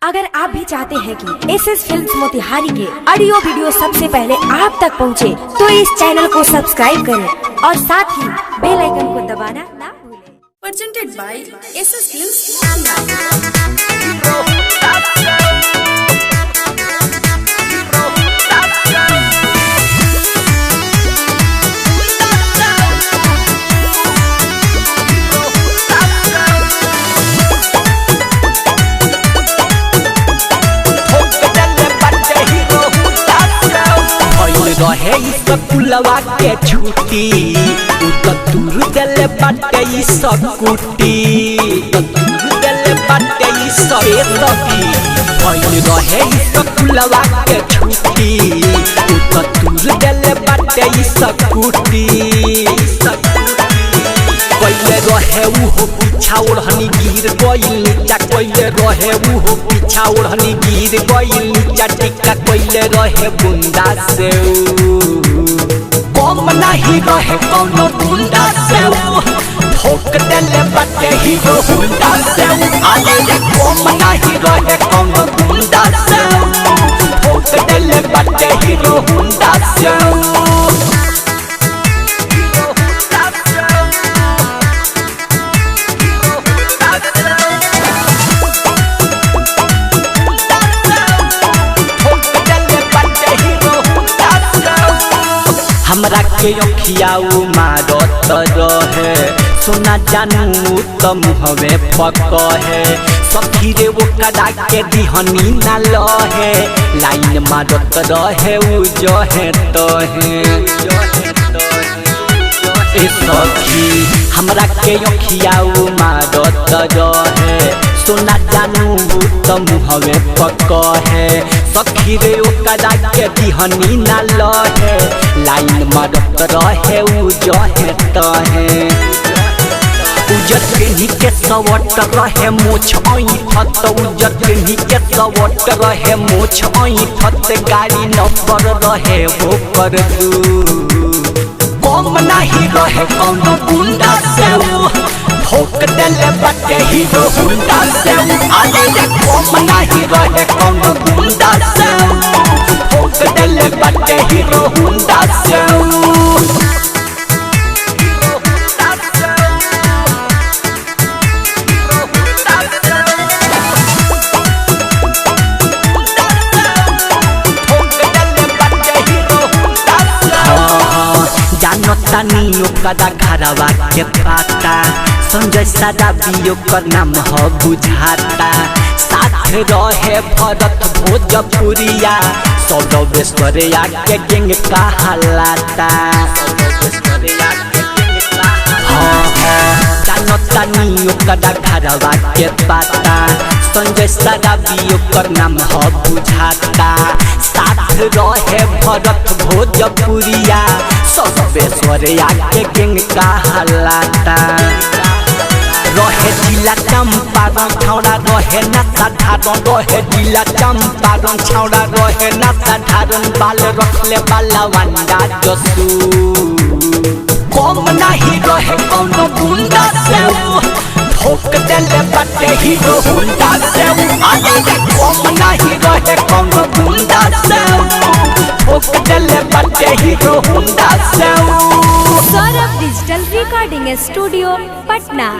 अगर आप भी चाहते हैं कि एसएस फिल्म्स मोतिहारी के ऑडियो वीडियो सबसे पहले आप तक पहुंचे, तो इस चैनल को सब्सक्राइब करें और साथ ही बेल आइकन को दबाना ना भूलें। Presented by SS Films रहे स्कूलवा के छुट्टी दूर दिल बाटे सकुटी दूर दिल बाटे सकी रहे स्कूलवा के छुट्टी दूर दिल बाटे सकुटी पहले रहे उहो पीछा ओढ़नी गिर गइल नीचा पहले रहे उहो पीछा ओढ़नी गिर गइल नीचा टिक्का पहले रहे बुंदा से कम नहीं रहे कोनो बुंदा से ठोक देले बाटे हीरो बुंदा से आले कम नहीं रहे कोनो बुंदा से ठोक देले बाटे हीरो बुंदा से हमरा के अखियाऊ मारत रहे सोना जानू त मुहवे पकहे सखी रे वो कदा के दिहनी ना लहे लाइन मारत रहे उ जहे तहे ए सखी हमरा के अखियाऊ मारत रहे सोना जानू त मुहवे पकहे सखी रे ओ कदा के दिहनी ना लहे लाइन मारत रहे उ जहे तहे उजर पेन्ही के सवट रहे मोछ ऐठत उजर पेन्ही के सवट रहे मोछ ऐठत गाड़ी नंबर रहे हो कर दू कम नहीं रहे कोनो गुंडा से ठोक देले बाटे हीरो गुंडा से आले कम नहीं रहे कोनो गुंडा से ठोक देले बाटे हीरो गुंडा से तानियो कदा घरवा के पाता संजय सादा बियो कर नाम हो बुझाता साथ रहे भरत भोजपुरिया सौरवेश्वरिया के गेंग का हलाता तानियो कदा घरवा के पाता संजय सादा बियो कर नाम हो बुझाता साथ रहे भरत भोजपुरिया सौरवेश्वरिया के गेंग का हलाता रहे जिला चंपारण छौड़ा रहे ना साधारण रहे जिला चंपारण छौड़ा रहे ना साधारण बाल रखले बाला वंडा जसू कम नहीं रहे कोनो गुंडा से ठोक देले बाटे हीरो गुंडा से आले कम नहीं रहे कोनो गुंडा से ठोक देले बाटे हीरो गुंडा से Saurabh digital recording studio Patna.